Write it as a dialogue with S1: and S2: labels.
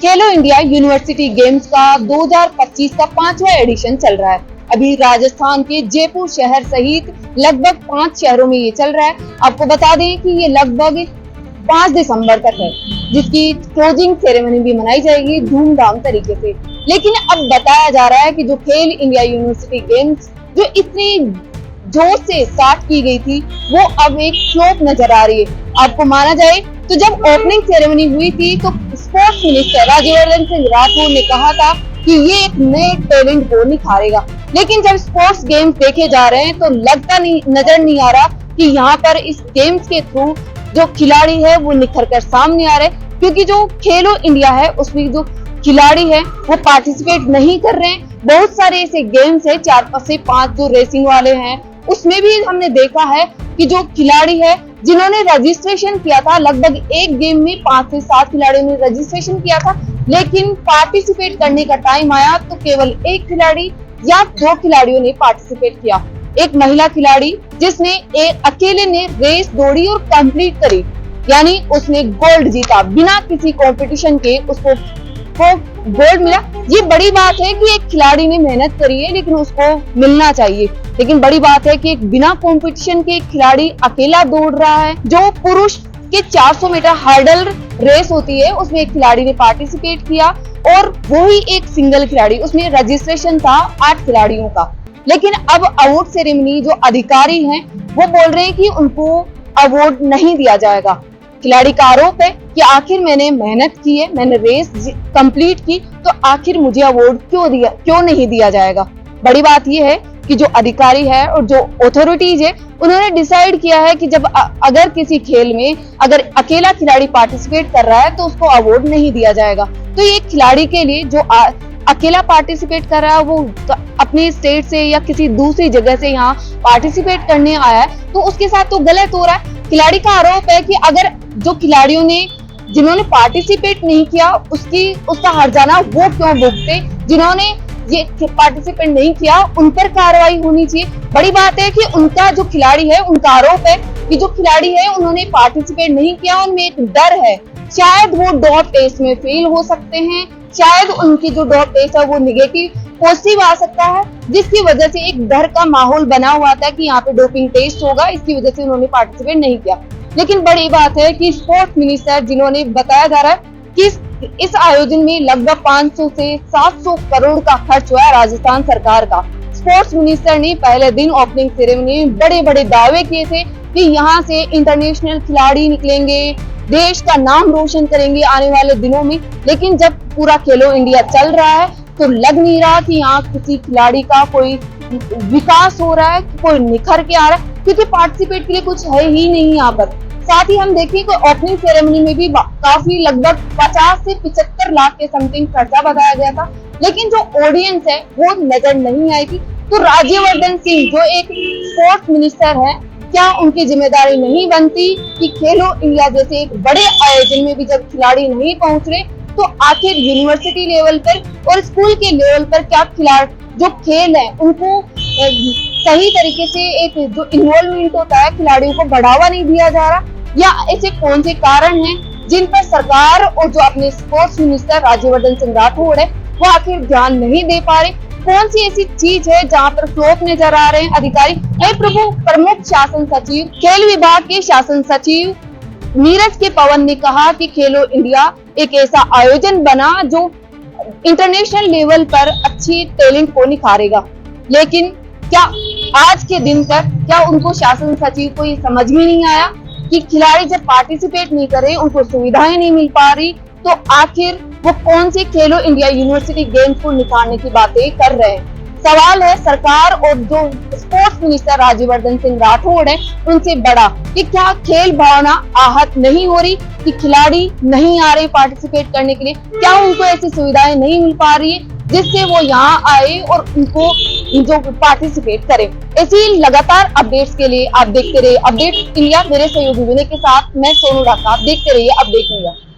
S1: खेलो India university games का 2025 का 5वां एडिशन चल रहा है। अभी राजस्थान के जयपुर शहर सहित लगभग 5 शहरों में ये चल रहा है। आपको बता दें कि ये लगभग 5 दिसंबर तक है, जिसकी क्लोजिंग सेरेमनी भी मनाई जाएगी धूमधाम तरीके से। लेकिन अब बताया जा रहा है कि जो खेल इंडिया यूनिवर्सिटी गेम्स जो इतनी जोर से स्टार्ट की गई थी, वो अब एक फ्लॉप नजर आ रही है। आपको माना जाए तो जब ओपनिंग सेरेमनी हुई थी तो स्पोर्ट्स मिनिस्टर राज्यवर्धन सिंह राठौर ने कहा था कि ये एक नए टैलेंट को निखारेगा। लेकिन जब स्पोर्ट्स गेम्स देखे जा रहे हैं तो नजर नहीं आ रहा कि यहाँ पर इस गेम्स के थ्रू जो खिलाड़ी है वो निखर कर सामने आ रहे, क्योंकि जो खेलो इंडिया है उसमें जो खिलाड़ी है वो पार्टिसिपेट नहीं कर रहे हैं। बहुत सारे ऐसे गेम्स है, 4 से 5 जो रेसिंग वाले हैं, उसमें भी हमने देखा है कि जो खिलाड़ी है जिन्होंने रजिस्ट्रेशन किया था, लगभग एक गेम में 5 से 7 खिलाड़ियों ने रजिस्ट्रेशन किया था, लेकिन पार्टिसिपेट करने का टाइम आया तो केवल एक खिलाड़ी या 2 खिलाड़ियों ने पार्टिसिपेट किया। एक महिला खिलाड़ी जिसने अकेले ने रेस दौड़ी और कंप्लीट करी, यानी उसने गोल्ड जीता बिना किसी कंपटीशन के, उसको गोल्ड मिला। ये बड़ी बात है कि एक खिलाड़ी ने मेहनत करी है लेकिन उसको मिलना चाहिए। लेकिन बड़ी बात है कि एक बिना कंपटीशन के खिलाड़ी अकेला दौड़ रहा है। जो पुरुष के 400 मीटर हर्डल रेस होती है उसमें एक खिलाड़ी ने पार्टिसिपेट किया और वो ही एक सिंगल खिलाड़ी, उसमें रजिस्ट्रेशन था 8 खिलाड़ियों का। लेकिन अब अवार्ड सेरेमनी जो अधिकारी हैं वो बोल रहे हैं कि उनको अवार्ड नहीं दिया जाएगा। खिलाड़ी का आरोप है कि आखिर मैंने मेहनत की है, मैंने रेस कंप्लीट की, तो आखिर मुझे अवार्ड क्यों नहीं दिया जाएगा। बड़ी बात यह है कि जो अधिकारी है और जो अथॉरिटीज है उन्होंने डिसाइड किया है कि जब अगर किसी खेल में अगर अकेला खिलाड़ी पार्टिसिपेट कर रहा है तो उसको अवार्ड नहीं दिया जाएगा। तो ये खिलाड़ी के लिए जो अकेला पार्टिसिपेट कर रहा है वो अपने स्टेट से या किसी दूसरी जगह से यहाँ पार्टिसिपेट करने आया है, तो उसके साथ तो गलत हो रहा है। खिलाड़ी का आरोप है कि अगर जो खिलाड़ियों ने जिन्होंने पार्टिसिपेट नहीं किया उसका हर्जाना वो क्यों भुगते, जिन्होंने ये पार्टिसिपेट नहीं किया उन पर कार्रवाई होनी चाहिए। बड़ी बात है कि उनका जो खिलाड़ी है उनका आरोप है कि जो खिलाड़ी है उन्होंने पार्टिसिपेट नहीं किया, उनमें एक डर है, शायद वो डोप टेस्ट में फेल हो सकते हैं, शायद उनकी जो डोप टेस्ट है वो निगेटिव पॉजिटिव आ सकता है, जिसकी वजह से एक डर का माहौल बना हुआ था कि यहाँ पे डोपिंग टेस्ट होगा, इसकी वजह से उन्होंने पार्टिसिपेट नहीं किया। लेकिन बड़ी बात है कि स्पोर्ट्स मिनिस्टर जिन्होंने बताया जा रहा है कि इस आयोजन में लगभग 500 से 700 करोड़ का खर्च हुआ है राजस्थान सरकार का। स्पोर्ट्स मिनिस्टर ने पहले दिन ओपनिंग सेरेमनी में बड़े बड़े दावे किए थे कि यहाँ से इंटरनेशनल खिलाड़ी निकलेंगे, देश का नाम रोशन करेंगे आने वाले दिनों में। लेकिन जब पूरा खेलो इंडिया चल रहा है तो लग नहीं रहा कि यहाँ किसी खिलाड़ी का कोई विकास हो रहा है, कोई निखर के आ रहा है, क्योंकि पार्टिसिपेट के लिए कुछ है ही नहीं यहाँ पर। साथ ही हम देखें कि ओपनिंग सेरेमनी में भी काफी लगभग 50 से 75 लाख के समथिंग खर्चा बताया गया था, लेकिन जो ऑडियंस है वो नजर नहीं आई थी। तो राज्यवर्धन सिंह जो एक स्पोर्ट्स मिनिस्टर है, क्या उनकी जिम्मेदारी नहीं बनती कि खेलो इंडिया जैसे एक बड़े आयोजन में भी जब खिलाड़ी नहीं पहुंच रहे तो आखिर यूनिवर्सिटी लेवल पर और स्कूल के लेवल पर क्या खिलाड़ी जो खेल है उनको सही तरीके से एक जो इन्वॉल्वमेंट होता है खिलाड़ियों को बढ़ावा नहीं दिया जा रहा, या ऐसे कौन से कारण हैं जिन पर सरकार और जो अपने स्पोर्ट्स मिनिस्टर राज्यवर्धन सिंह राठौड़ है वो आखिर ध्यान नहीं दे पा रहे। कौन सी ऐसी चीज है जहाँ पर फ्लॉप नजर आ रहे हैं अधिकारी। प्रमुख शासन सचिव खेल विभाग के शासन सचिव नीरज के पवन ने कहा कि खेलो इंडिया एक ऐसा आयोजन बना जो इंटरनेशनल लेवल पर अच्छी टैलेंट को निखारेगा। लेकिन क्या आज के दिन तक क्या उनको शासन सचिव को ये समझ में नहीं आया कि खिलाड़ी जब पार्टिसिपेट नहीं करे उनको सुविधाएं नहीं मिल पा रही, तो आखिर वो कौन से खेलो इंडिया यूनिवर्सिटी गेम्स को निकालने की बातें कर रहे हैं। सवाल है सरकार और जो स्पोर्ट्स मिनिस्टर राज्यवर्धन सिंह राठौड़ है उनसे बड़ा कि क्या खेल भावना आहत नहीं हो रही कि खिलाड़ी नहीं आ रहे पार्टिसिपेट करने के लिए, क्या उनको ऐसी सुविधाएं नहीं मिल पा रही है जिससे वो यहाँ आए और उनको जो पार्टिसिपेट करें। ऐसी लगातार अपडेट्स के लिए आप देखते रहिए अपडेट इंडिया। मेरे सहयोगी विनय के साथ मैं सोनू ढाका, आप देखते रहिए अपडेट इंडिया।